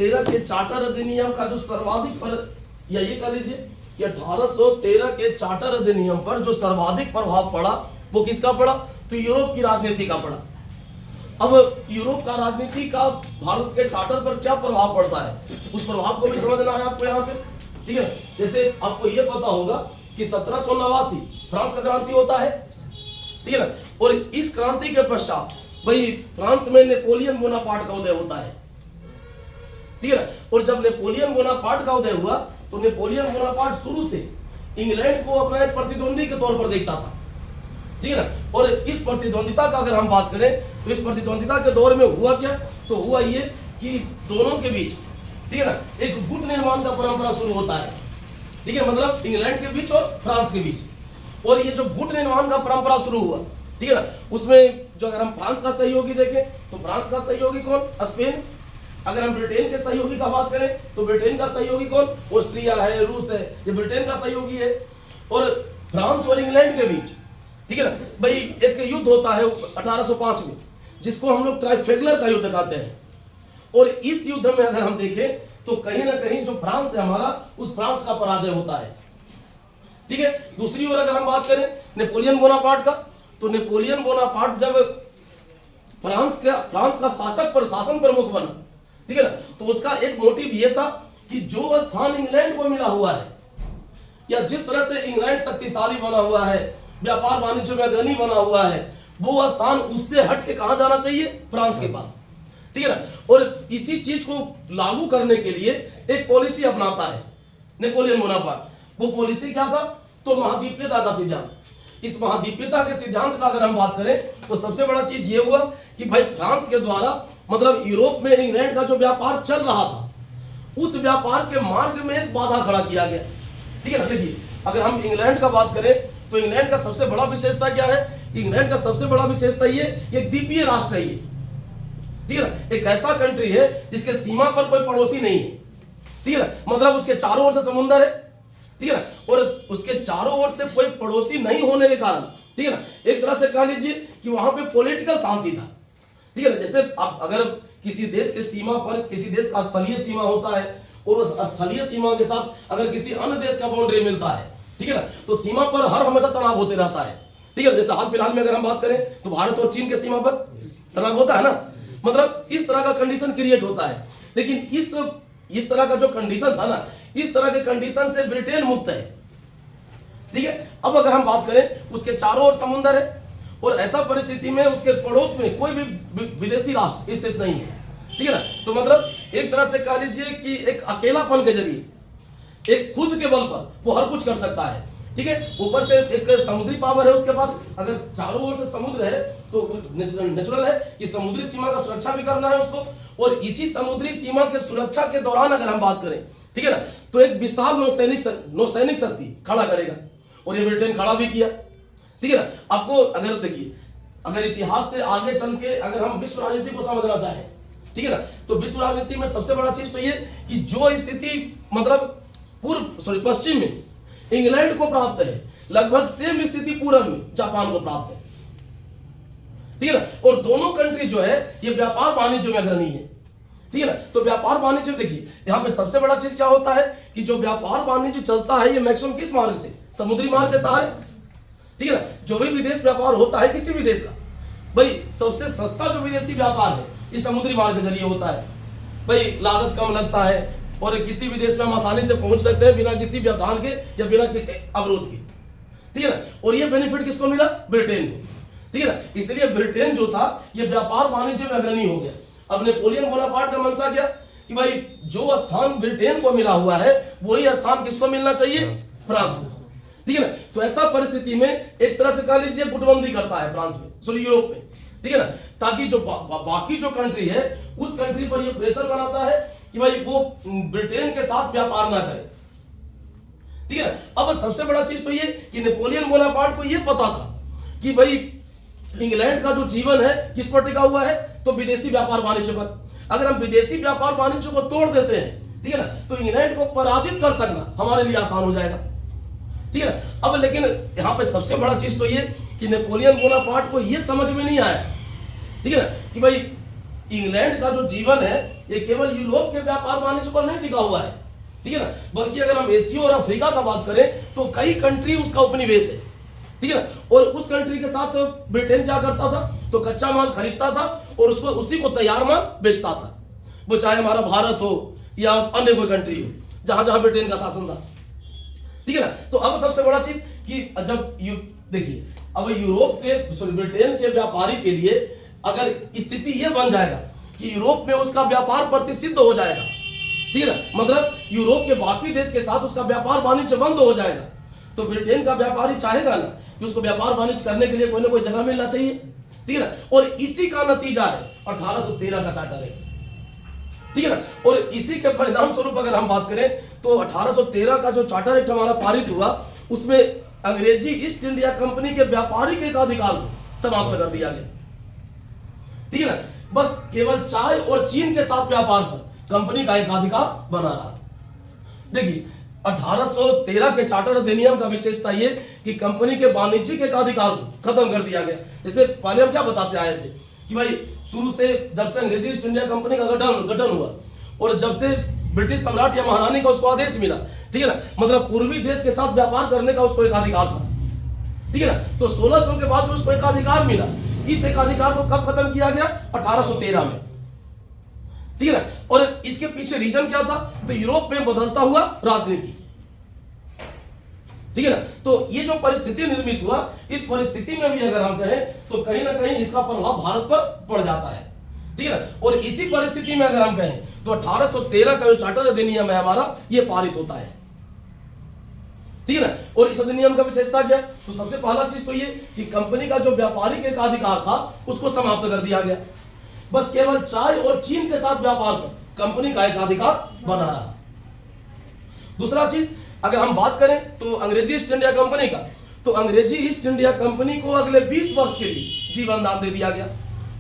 1813 के चार्टर अधिनियम का जो सर्वाधिक या ये कह लीजिए कि 1813 के चार्टर अधिनियम पर जो सर्वाधिक प्रभाव पड़ा वो किसका पड़ा? तो यूरोप की राजनीति का पड़ा। अब यूरोप का राजनीति का भारत के चार्टर पर क्या प्रभाव पड़ता है, उस प्रभाव को भी समझना है आपको यहाँ पे, ठीक है। जैसे आपको ये पता होगा कि 1789 फ्रांस का क्रांति होता है, ठीक है ना। और इस क्रांति के पश्चात वही फ्रांस में नेपोलियन बोनापार्ट का उदय होता है, ठीक है ना। और जब नेपोलियन बोनापार्ट का उदय हुआ तो नेपोलियन बोनापार्ट शुरू से इंग्लैंड को अपना एक प्रतिद्वंदी के तौर पर देखता था, ठीक है ना। और इस प्रतिद्वंदिता का अगर हम बात करें तो इस प्रतिद्वंदिता के दौर में हुआ क्या? तो हुआ ये कि दोनों के बीच, ठीक है ना, एक गुट निर्माण का परंपरा शुरू होता है, ठीक है, मतलब इंग्लैंड के बीच और फ्रांस के बीच। और ये जो गुट निर्माण का परंपरा शुरू हुआ, ठीक है ना, उसमें जो अगर हम फ्रांस का सहयोगी देखें तो फ्रांस का सहयोगी कौन? स्पेन। अगर हम ब्रिटेन के सहयोगी का बात करें तो ब्रिटेन का सहयोगी कौन? ऑस्ट्रिया है, रूस है, ये ब्रिटेन का सहयोगी है। और फ्रांस और इंग्लैंड के बीच, ठीक है ना, भाई एक युद्ध होता है 1805 में, जिसको हम लोग ट्राइफेगलर का युद्ध कहते हैं। और इस युद्ध में अगर हम देखें तो कहीं ना कहीं जो फ्रांस है हमारा, उस फ्रांस का पराजय होता है, ठीक है। दूसरी ओर अगर हम बात करें नेपोलियन बोनापार्ट का, तो नेपोलियन बोनापार्ट जब फ्रांस का शासन प्रमुख बना, ठीक है ना, तो उसका एक मोटिव यह था कि जो स्थान इंग्लैंड को मिला हुआ है या जिस तरह से इंग्लैंड शक्तिशाली बना हुआ है, व्यापार वाणिज्य में अग्रणी बना हुआ है, वो स्थान उससे हट के कहां जाना चाहिए? फ्रांस के पास, ठीक है ना। और इसी चीज को लागू करने के लिए एक पॉलिसी अपनाता है नेपोलियन बोनापार्ट। वो पॉलिसी क्या था? तो महाद्वीपीयता का सिद्धांत। इस महाद्वीपीयता के सिद्धांत का अगर हम बात करें तो सबसे बड़ा चीज ये हुआ कि भाई फ्रांस के द्वारा मतलब यूरोप में इंग्लैंड का जो व्यापार चल रहा था, उस व्यापार के मार्ग में एक बाधा खड़ा किया गया, ठीक है ना। देखिए अगर हम इंग्लैंड का बात करें तो इंग्लैंड का सबसे बड़ा विशेषता क्या है? इंग्लैंड का सबसे बड़ा विशेषता ये एक द्वीपीय राष्ट्र है, ये, ठीक है ना, एक ऐसा कंट्री है जिसके सीमा पर कोई पड़ोसी नहीं है, ठीक है ना, मतलब उसके चारों ओर से समुद्र है, ठीक है ना, और उसके चारों ओर से कोई पड़ोसी नहीं होने के कारण, ठीक है ना, एक तरह से कह लीजिए कि वहां पे पॉलिटिकल शांति था, ठीक है ना। जैसे आप अगर किसी देश के सीमा पर किसी देश का स्थलीय सीमा होता है और उस स्थलीय सीमा के साथ अगर किसी अन्य देश का बाउंड्री मिलता है, ठीक है ना, तो सीमा पर हर हमेशा तनाव होते रहता है, ठीक है। जैसे हाल फिलहाल में अगर हम बात करें तो भारत और चीन के सीमा पर तनाव होता है ना, मतलब इस तरह का कंडीशन क्रिएट होता है। लेकिन इस तरह का जो कंडीशन था ना, इस तरह के कंडीशन से ब्रिटेन मुक्त है, ठीक है। अब अगर हम बात करें उसके चारों ओर समुद्र है और ऐसा परिस्थिति में उसके पड़ोस में कोई भी विदेशी राष्ट्र स्थित नहीं है, ठीक है ना। तो मतलब एक तरह से कह लीजिए कि एक अकेलापन के जरिए, एक खुद के बल पर वो हर कुछ कर सकता है, ठीक है। ऊपर से एक समुद्री पावर है उसके पास, अगर चारों ओर से समुद्र है तो नेचुरल है कि समुद्री सीमा का सुरक्षा भी करना है उसको। और इसी समुद्री सीमा के सुरक्षा के दौरान अगर हम बात करें, ठीक है ना, तो एक विशाल नौसैनिक शक्ति खड़ा करेगा, और ये ब्रिटेन खड़ा भी किया, ठीक है ना। आपको अगर देखिए, अगर इतिहास से आगे चल के अगर हम विश्व राजनीति को समझना चाहें, ठीक है ना, तो विश्व राजनीति में सबसे बड़ा चीज तो ये कि जो स्थिति मतलब पश्चिम में इंग्लैंड को प्राप्त है, लगभग सेम स्थिति पूर्व में जापान को प्राप्त है, ठीक है ना। और दोनों कंट्री जो है ये व्यापार वाणिज्य में अग्रणी है, ठीक है ना। तो व्यापार वाणिज्य देखिए यहाँ पे सबसे बड़ा चीज क्या होता है कि जो व्यापार वाणिज्य चलता है ये मैक्सिमम किस मार्ग से? समुद्री मार्ग के सहारे, ठीक है ना। जो भी विदेश व्यापार होता है किसी भी देश का, भाई सबसे सस्ता जो विदेशी व्यापार है ये समुद्री मार्ग के जरिए होता है, भाई लागत कम लगता है और किसी भी देश में हम आसानी से पहुंच सकते हैं बिना किसी व्यवधान के या बिना किसी अवरोध के, ठीक है ना। और ये बेनिफिट किसको मिला? ब्रिटेन को, ठीक है ना। इसलिए ब्रिटेन जो था ये व्यापार वाणिज्य में अग्रणी हो गया। अब नेपोलियन बोनापार्ट का मंशा क्या कि भाई जो स्थान ब्रिटेन को मिला हुआ है वही स्थान किसको मिलना चाहिए? फ्रांस को, ठीक है ना। तो ऐसा परिस्थिति में एक तरह से कह लीजिए गुटबंदी करता है फ्रांस में, सॉरी यूरोप में, ठीक है ना, ताकि जो बाकी जो कंट्री है उस कंट्री पर ये प्रेशर बनाता है कि भाई वो ब्रिटेन के साथ व्यापार ना करे, ठीक है। अब सबसे बड़ा चीज तो ये कि नेपोलियन बोनापार्ट को ये पता था कि भाई इंग्लैंड का जो जीवन है किस पर टिका हुआ है? तो विदेशी व्यापार वाणिज्य पर। अगर हम विदेशी व्यापार वाणिज्य को तोड़ देते हैं, ठीक है ना, तो इंग्लैंड को पराजित कर सकना हमारे लिए आसान हो जाएगा, ठीक है ना। अब लेकिन यहाँ पे सबसे बड़ा चीज तो ये कि नेपोलियन बोनापार्ट को ये समझ में नहीं आया, ठीक है ना, कि भाई इंग्लैंड का जो जीवन है ये केवल यूरोप के व्यापार वाणिज्य पर नहीं टिका हुआ है, ठीक है ना, बल्कि अगर हम एशिया और अफ्रीका का बात करें तो कई कंट्री उसका उपनिवेश है, ठीक है ना। और उस कंट्री के साथ ब्रिटेन क्या करता था, तो कच्चा माल खरीदता था और उसको उसी को तैयार माल बेचता था, वो चाहे हमारा भारत हो या अन्य कोई कंट्री हो जहां जहां ब्रिटेन का शासन था, ठीक है ना। तो अब सबसे बड़ा चीज कि जब देखिए अब यूरोप के ब्रिटेन के व्यापारी के लिए अगर स्थिति यह बन जाएगा कि यूरोप में उसका व्यापार प्रतिष्ठित हो जाएगा, ठीक है ना, मतलब यूरोप के बाकी देश के साथ उसका व्यापार वाणिज्य बंद हो जाएगा, तो ब्रिटेन का व्यापारी चाहेगा ना कि उसको व्यापार वाणिज्य करने के लिए कोई ना कोई जगह मिलना चाहिए, ठीक है ना। और इसी का नतीजा है 1813 का चार्टर है, ठीक है ना। और इसी के परिणाम स्वरूप अगर हम बात करें तो 1813 का जो चार्टर एक्ट हमारा पारित हुआ उसमें अंग्रेजी ईस्ट इंडिया कंपनी के व्यापारिक एकाधिकार को समाप्त कर दिया गया, ठीक है ना। बस केवल चाय और चीन के साथ व्यापार पर कंपनी का एकाधिकार बना रहा। देखिए 1813 के चार्टर अधिनियम का विशेषता ये कि कंपनी के वाणिज्यिक एकाधिकार को खत्म कर दिया गया। जैसे पहले हम क्या बताते आए थे कि भाई शुरू से जब से अंग्रेजी ईस्ट इंडिया कंपनी का गठन हुआ और जब से ब्रिटिश सम्राट या महारानी का उसको आदेश मिला, ठीक है ना, मतलब पूर्वी देश के साथ व्यापार करने का उसको एकाधिकार था, ठीक है ना। तो 1600 के बाद जो उसको एकाधिकार मिला, इस एकाधिकार को कब खत्म किया गया, 1813 में, ठीक है ना। और इसके पीछे रीजन क्या था, तो यूरोप में बदलता हुआ राजनीति, ठीक है ना। तो ये जो परिस्थिति निर्मित हुआ, इस परिस्थिति में भी अगर हम कहें तो कहीं ना कहीं इसका प्रभाव भारत पर पड़ जाता है, ठीक है ना। और इसी परिस्थिति में अगर हम कहें तो 1813 का जो चार्टर अधिनियम है हमारा, ये पारित होता है, ठीक है ना। और इस अधिनियम का विशेषता क्या, तो सबसे पहला चीज तो ये कि कंपनी का जो व्यापारिक एकाधिकार था उसको समाप्त कर दिया गया। बस केवल चाय और चीन के साथ व्यापार पर कंपनी का एकाधिकार बना रहा। दूसरा चीज अगर हम बात करें तो अंग्रेजी ईस्ट इंडिया कंपनी का, तो अंग्रेजी ईस्ट इंडिया कंपनी को अगले 20 वर्ष के लिए जीवन दान दे दिया गया।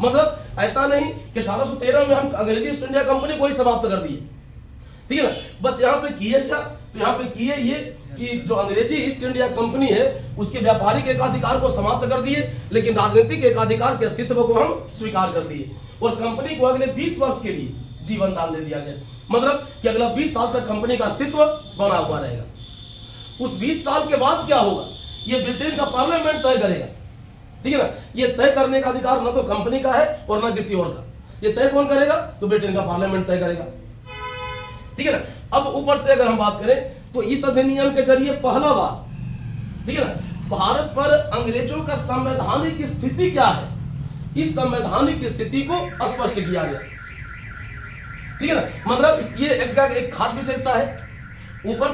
मतलब ऐसा नहीं कि 1813 में हम अंग्रेजी ईस्ट इंडिया कंपनी को ही समाप्त कर दिए, ठीक है ना। बस यहाँ पे किए क्या, तो यहाँ पे किए ये कि जो अंग्रेजी ईस्ट इंडिया कंपनी है उसके व्यापारिक एकाधिकार को समाप्त कर दिए, लेकिन राजनीतिक एकाधिकार के अस्तित्व को हम स्वीकार कर दिए और कंपनी को अगले 20 वर्ष के लिए जीवन दान दे दिया गया। मतलब कि अगला 20 साल तक कंपनी का अस्तित्व बना हुआ रहेगा। उस 20 साल के बाद क्या होगा, ये ब्रिटेन का पार्लियामेंट तय करेगा, ठीक है ना। ये तय करने का अधिकार न तो कंपनी का है और न किसी और का, ये तय कौन करेगा, तो ब्रिटेन का पार्लियामेंट तय करेगा, ठीक है ना। अब ऊपर से अगर हम बात करें तो इस अधिनियम के जरिए पहला बार, ठीक है ना, भारत पर अंग्रेजों का संवैधानिक स्थिति क्या है, इस संवैधानिक स्थिति को स्पष्ट किया गया, ठीक है ना। मतलब ये एक खास विशेषता है। ऊपर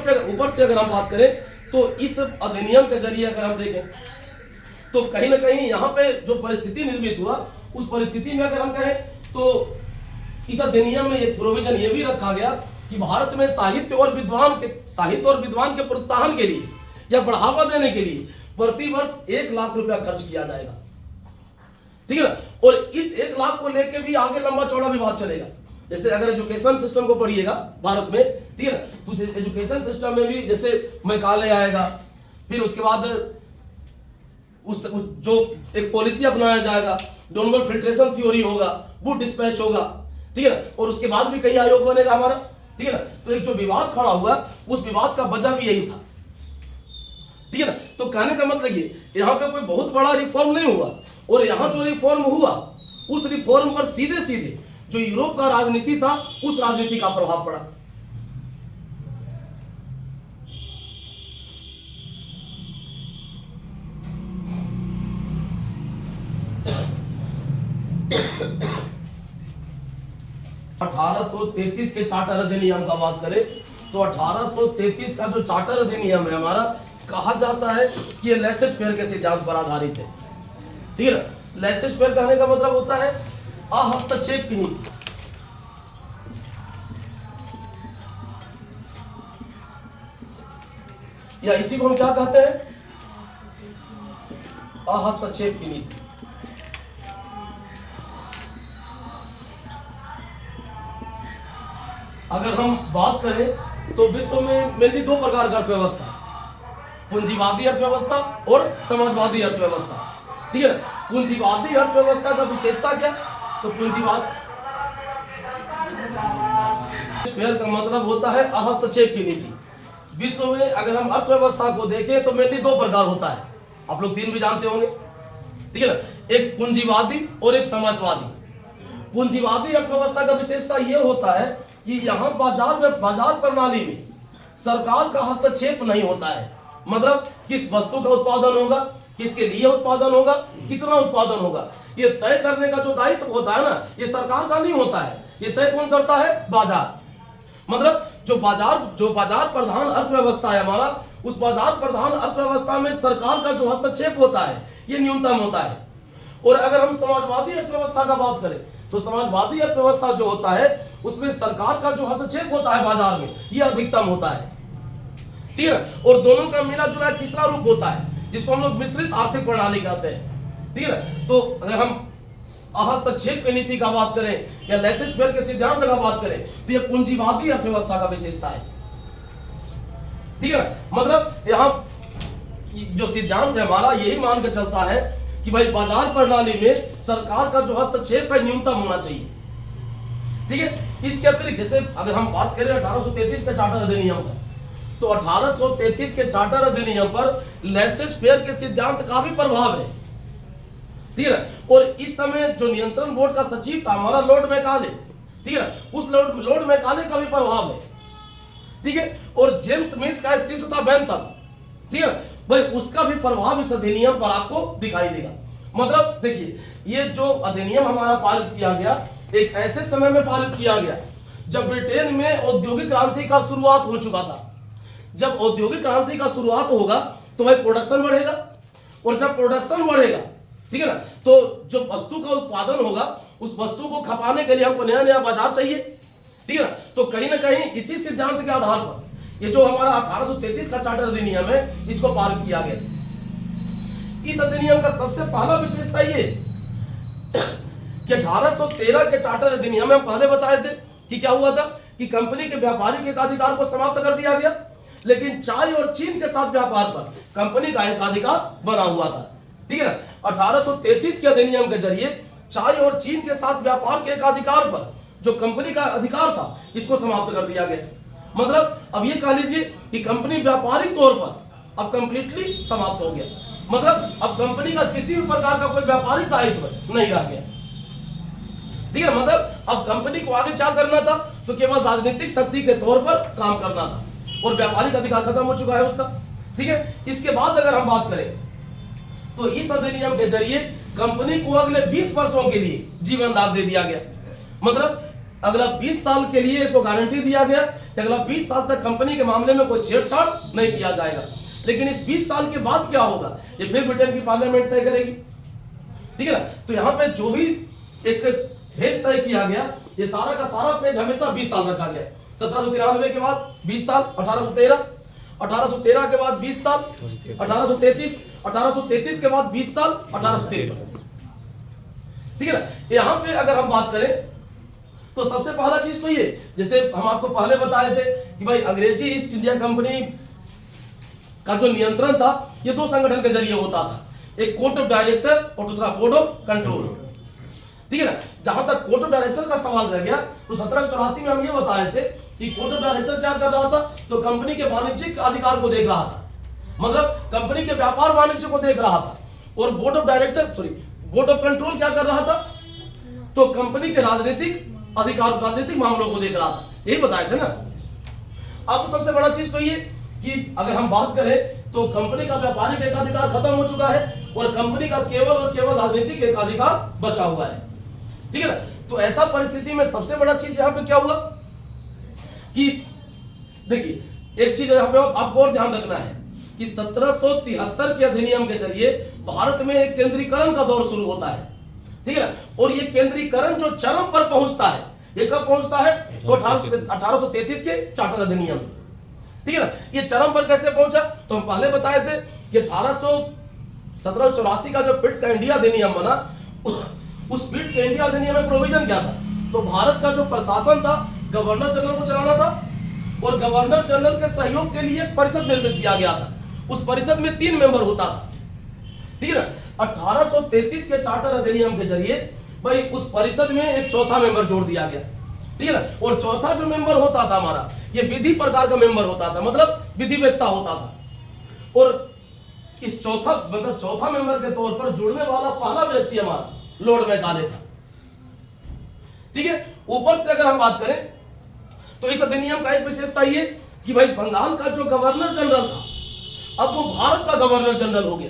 से अगर हम बात करें तो इस अधिनियम के जरिए अगर हम देखें तो कहीं ना कहीं यहाँ पे जो परिस्थिति निर्मित हुआ, उस परिस्थिति में अगर हम कहें तो इस अधिनियम में एक प्रोविजन ये भी रखा गया कि भारत में साहित्य और विद्वान के प्रोत्साहन के लिए या बढ़ावा देने के लिए प्रति वर्ष 1 लाख रुपया खर्च किया जाएगा, ठीक है ना। और इस 1 लाख को लेकर भी आगे लंबा चौड़ा विवाद चलेगा। जैसे अगर एजुकेशन सिस्टम को पढ़िएगा भारत में, ठीक है ना, तो एजुकेशन सिस्टम में भी जैसे मैकाले आएगा, फिर उसके बाद उस जो एक पॉलिसी अपनाया जाएगा, डोनबल फिल्ट्रेशन थ्योरी होगा, वुड डिस्पैच होगा, ठीक है ना, और उसके बाद भी कई आयोग बनेगा हमारा, ठीक है ना। तो एक जो विवाद खड़ा हुआ, उस विवाद का वजह भी यही था, ठीक है ना। तो कहने का मतलब ये यहाँ पे कोई बहुत बड़ा रिफॉर्म नहीं हुआ, और यहाँ जो रिफॉर्म हुआ उस रिफॉर्म पर सीधे सीधे जो यूरोप का राजनीति था उस राजनीति का प्रभाव पड़ा। (1833) के चार्टर अधिनियम का बात करें तो 1833 का जो चार्टर अधिनियम है हमारा, कहा जाता है कि ये लेसेस-फेयर के सिद्धांत पर आधारित है, ठीक है ना। लेसेस-फेयर कहने का मतलब होता है हस्तक्षेप की नीति, या इसी को हम क्या कहते हैं, हस्तक्षेप की नीति। अगर हम बात करें तो विश्व में मेनली 2 प्रकार का अर्थव्यवस्था, पूंजीवादी अर्थव्यवस्था और समाजवादी अर्थव्यवस्था, ठीक है ना। पूंजीवादी अर्थव्यवस्था का विशेषता क्या, तो पूंजीवाद फेयर का मतलब होता है हस्तक्षेप की नीति। विश्व में अगर हम अर्थव्यवस्था को देखें तो मेनली दो प्रकार होता है, आप लोग तीन भी जानते होंगे, ठीक है ना, एक पूंजीवादी और एक समाजवादी। पूंजीवादी अर्थव्यवस्था का विशेषता यह होता है कि यहाँ बाजार प्रणाली में सरकार का हस्तक्षेप नहीं होता है। मतलब किस वस्तु का उत्पादन होगा, किसके लिए उत्पादन होगा, कितना उत्पादन होगा, ये तय करने का जो दायित्व होता है ना, ये सरकार का नहीं होता है। ये तय कौन करता है? बाजार। मतलब जो बाजार प्रधान अर्थव्यवस्था है हमारा, उस बाजार प्रधान अर्थव्यवस्था में सरकार का जो हस्तक्षेप होता है ये न्यूनतम होता है। और अगर हम समाजवादी अर्थव्यवस्था का बात करें तो समाजवादी अर्थव्यवस्था जो होता है उसमें सरकार का जो हस्तक्षेप होता है बाजार में ये अधिकतम होता है, ठीक है। और दोनों का मिला जुला तीसरा रूप होता है जिसको हम लोग मिश्रित आर्थिक प्रणाली कहते हैं, ठीक है। तो अगर हम हस्तक्षेप की नीति का बात करें या लेसेस फेयर के सिद्धांत का बात करें तो ये पूंजीवादी अर्थव्यवस्था का विशेषता है, ठीक है। मतलब यहाँ जो सिद्धांत है हमारा यही मान के चलता है कि भाई बाजार प्रणाली में सरकार का जो हस्तक्षेप है न्यूनतम होना चाहिए, ठीक है। इसके अतिरिक्त जैसे अगर हम बात करें 1833 के चार्टर अधिनियम का, तो 1833 के चार्टर अधिनियम पर लेसेस फेयर के सिद्धांत का भी प्रभाव है, ठीक है। और इस समय जो नियंत्रण बोर्ड का सचिव था हमारा लॉर्ड मैकाले, ठीक है, उस लॉर्ड मैकाले का भी प्रभाव है, ठीक है। और जेम्स मिल्स का था बैंथम, ठीक है भाई, उसका भी प्रभाव इस अधिनियम पर आपको दिखाई देगा। मतलब देखिए ये जो अधिनियम हमारा पारित किया गया एक ऐसे समय में पारित किया गया जब ब्रिटेन में औद्योगिक क्रांति का शुरुआत हो चुका था। जब औद्योगिक क्रांति का शुरुआत होगा तो भाई प्रोडक्शन बढ़ेगा, और जब प्रोडक्शन बढ़ेगा, ठीक है ना, तो जो वस्तु का उत्पादन होगा उस वस्तु को खपाने के लिए हमको नया नया बाजार चाहिए, ठीक है ना। तो कहीं ना कहीं इसी सिद्धांत के आधार पर ये जो हमारा 1833 का चार्टर अधिनियम है इसको पारित किया गया। इस अधिनियम का सबसे पहला विशेषता ये कि 1813 के चार्टर अधिनियम में हम पहले बताए थे कि क्या हुआ था कि कंपनी के व्यापारिक एकाधिकार को समाप्त कर दिया गया, लेकिन चाय और चीन के साथ व्यापार पर कंपनी का एकाधिकार बना हुआ था, ठीक है। 1833 के अधिनियम के जरिए चाय और चीन के साथ व्यापार के एकाधिकार पर जो कंपनी का अधिकार था इसको समाप्त कर दिया गया। मतलब अब ये कह लीजिए कि कंपनी व्यापारिक तौर पर अब कंप्लीटली समाप्त हो गया। मतलब अब कंपनी का किसी भी प्रकार का कोई व्यापारिक दायित्व नहीं रह गया, ठीक है। मतलब अब कंपनी को आगे क्या करना था, तो केवल राजनीतिक शक्ति के तौर पर काम करना था, और व्यापारिक अधिकार खत्म हो चुका है उसका, ठीक है। इसके बाद अगर हम बात करें तो इस अधिनियम के जरिए कंपनी को अगले 20 वर्षों के लिए जीवन दान दे दिया गया। मतलब अगला 20 साल के लिए इसको गारंटी दिया गया कि अगला 20 साल तक कंपनी के मामले में कोई छेड़छाड़ नहीं किया जाएगा। लेकिन इस 20 साल के बाद क्या होगा ये फिर ब्रिटेन की पार्लियामेंट तय करेगी, ठीक है ना। तो यहाँ पे जो भी एक फेज तय किया गया ये सारा का सारा पेज हमेशा 20 साल रखा गया। 1793 के बाद 20 साल 1813 के बाद 20 साल 1833 के बाद 20 साल 1853, ठीक है ना। यहाँ पे अगर हम बात करें तो सबसे पहला चीज तो ये जैसे हम आपको पहले बताए थे कि भाई अंग्रेजी ईस्ट इंडिया कंपनी का जो नियंत्रण था ये दो संगठन के जरिए होता था, एक कोर्ट ऑफ डायरेक्टर और दूसरा बोर्ड ऑफ कंट्रोल, ठीक है ना। जहां तक कोर्ट ऑफ डायरेक्टर का सवाल रह गया तो 1784 में हम ये बताए थे कि कोर्ट ऑफ डायरेक्टर क्या कर रहा था, तो कंपनी के वाणिज्यिक अधिकार को देख रहा था, मतलब कंपनी के व्यापार वाणिज्य को देख रहा था। और बोर्ड ऑफ कंट्रोल क्या कर रहा था, तो कंपनी के राजनीतिक मामलों को देख रहा था, यही बताए थे ना। अब सबसे बड़ा चीज तो ये कि अगर हम बात करें तो कंपनी का व्यापारिक एकाधिकार खत्म हो चुका है और कंपनी का केवल और केवल राजनीतिक एकाधिकार बचा हुआ है, ठीक है ना। तो ऐसा परिस्थिति में सबसे बड़ा चीज यहाँ पे क्या हुआ कि देखिए एक चीज यहाँ पे आपको और ध्यान रखना है कि 1773 के अधिनियम के जरिए भारत में एक केंद्रीकरण का दौर शुरू होता है, ठीक है। और ये केंद्रीकरण जो चरम पर पहुंचता है ये कब पहुंचता है, तो 1833 के चार्टर अधिनियम, ठीक है ना। ये चरम पर कैसे पहुंचा, तो हम पहले बताए थे कि 1784 का जो पिट्स का इंडिया अधिनियम बना, उस पिट्स के इंडिया अधिनियम में प्रोविजन क्या था, तो भारत का जो प्रशासन था गवर्नर जनरल को चलाना था और गवर्नर जनरल के सहयोग के लिए एक परिषद निर्मित किया गया था। उस परिषद में 3 मेंबर होता था, ठीक है ना। 1833 के चार्टर अधिनियम के जरिए भाई उस परिषद में एक चौथा मेंबर जोड़ दिया गया, ठीक है ना। और चौथा जो मेंबर होता था हमारा, ये विधि प्रकार का मेंबर होता था, मतलब विधिवेत्ता होता था। और इस चौथा मेंबर के तौर पर जुड़ने वाला पहला व्यक्ति हमारा लॉर्ड मैकाले था। ठीक है। ऊपर से अगर हम बात करें तो इस अधिनियम का एक विशेषता ये कि भाई बंगाल का जो गवर्नर जनरल था अब वो भारत का गवर्नर जनरल हो गया।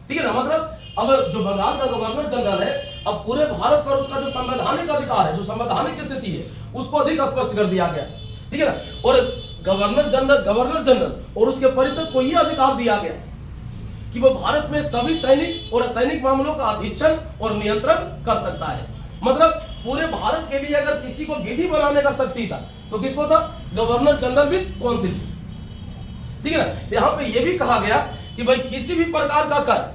ठीक है ना, मतलब अब जो बंगाल का गवर्नर जनरल है अब पूरे भारत पर उसका जो संवैधानिक अधिकार है, जो संवैधानिक स्थिति है, उसको अधिक स्पष्ट कर दिया गया। ठीक है ना। और गवर्नर जनरल और उसके परिषद को यह अधिकार दिया गया कि वो भारत में सभी सैनिक और असैनिक मामलों का अधीक्षण और नियंत्रण कर सकता है। मतलब पूरे भारत के लिए अगर किसी को विधि बनाने का शक्ति था तो किसको था? Governor general with council. ठीक है ना। यहां पे यह भी कहा गया कि भाई किसी भी प्रकार का कर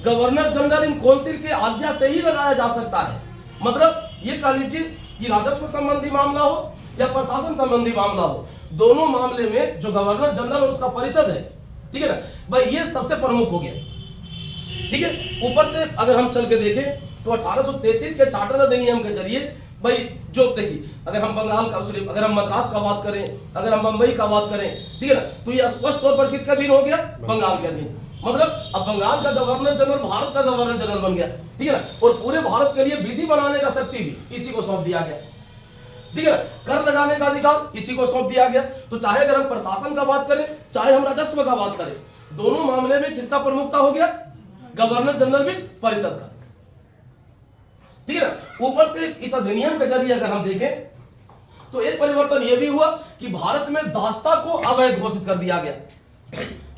गवर्नर जनरल इन काउंसिल के आज्ञा से ही लगाया जा सकता है। मतलब ये कह लीजिए कि राजस्व संबंधी मामला हो या प्रशासन संबंधी मामला हो, दोनों मामले में जो गवर्नर जनरल और उसका परिषद है, ठीक है ना भाई, ये सबसे प्रमुख हो गया। ठीक है। ऊपर से अगर हम चल के देखें तो 1833 के चार्टर अधिनियम के जरिए भाई जो देखिए, अगर हम बंगाल का अगर हम मद्रास का बात करें, अगर हम मुंबई का बात करें, ठीक है ना, तो ये स्पष्ट तौर पर किसका अधीन हो गया? बंगाल के अधीन। मतलब अब बंगाल का गवर्नर जनरल भारत का गवर्नर जनरल बन गया। ठीक है ना। और पूरे भारत के लिए विधि बनाने का शक्ति भी इसी को सौंप दिया गया। ठीक है ना। कर लगाने का अधिकार इसी को सौंप दिया गया। तो चाहे अगर हम प्रशासन का बात करें, चाहे हम राजस्व का बात करें, दोनों मामले में किसका प्रमुखता हो गया? गवर्नर जनरल विद परिषद का। ठीक है ना। ऊपर से इस अधिनियम के जरिए अगर हम देखें तो एक परिवर्तन यह भी हुआ कि भारत में दास्ता को अवैध घोषित कर दिया गया।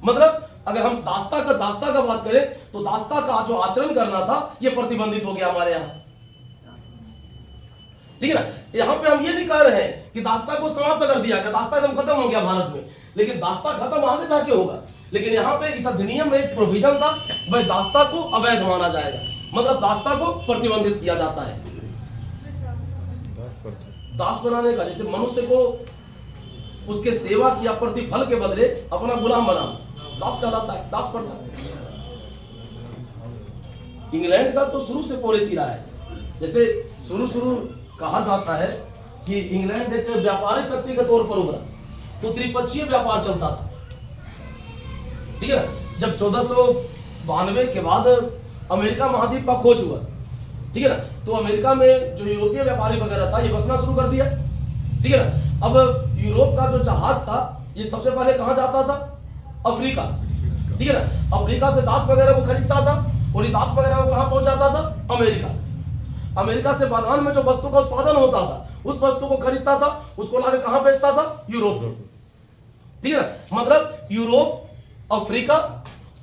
मतलब अगर हम दास्ता का बात करें तो दास्ता का जो आचरण करना था यह प्रतिबंधित हो गया हमारे यहां। ठीक है ना। यहां पे हम ये नहीं कह रहे हैं कि दास्ता को समाप्त कर दिया गया, दास्ता एकदम खत्म हो गया भारत में, लेकिन दास्ता खत्म आगे जाके होगा। लेकिन यहां पे इस अधिनियम में एक प्रोविजन था, भाई दास्ता को अवैध माना जाएगा, मतलब दास्ता को प्रतिबंधित किया जाता है। दास बनाने का, जैसे मनुष्य को उसके सेवा या प्रतिफल के बदले अपना गुलाम बनाना दास कहलाता है, दास पड़ता है। इंग्लैंड का तो शुरू से पॉलिसी रहा है, जैसे शुरू कहा जाता है कि इंग्लैंड एक व्यापारिक शक्ति के तौर पर उभरा तो त्रिपक्षीय व्यापार चलता था। ठीक है ना। जब 1492 के बाद अमेरिका महाद्वीप का खोज हुआ, ठीक है ना, तो अमेरिका में जो यूरोपीय व्यापारी वगैरह था ये बसना शुरू कर दिया। ठीक है ना। अब यूरोप का जो जहाज था ये सबसे पहले कहां जाता था? अफ्रीका। ठीक है ना। अफ्रीका से दास वगैरह को खरीदता था और ये दास वगैरह को कहां पहुंचाता था? अमेरिका। अमेरिका से बागान में जो वस्तु का उत्पादन होता था उस वस्तु को खरीदता था, उसको लाके कहां बेचता था? यूरोप। ठीक है ना। मतलब यूरोप, अफ्रीका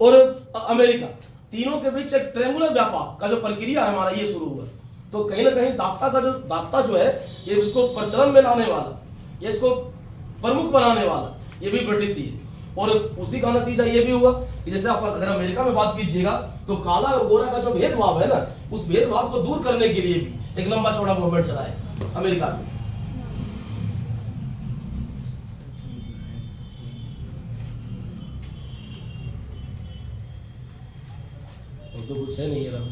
और अमेरिका तीनों के बीच एक ट्रायंगुलर व्यापार का जो प्रक्रिया है हमारा ये शुरू हुआ। तो कहीं ना कहीं दास्ता जो है ये इसको प्रचलन में लाने वाला, ये इसको प्रमुख बनाने वाला ये भी ब्रिटिश ही है। और उसी का नतीजा ये भी हुआ कि जैसे आप अगर अमेरिका में बात कीजिएगा तो काला और गोरा का जो भेदभाव है ना, उस भेदभाव को दूर करने के लिए भी एक लंबा चौड़ा मूवमेंट चला है अमेरिका में। तो कुछ है नहीं है।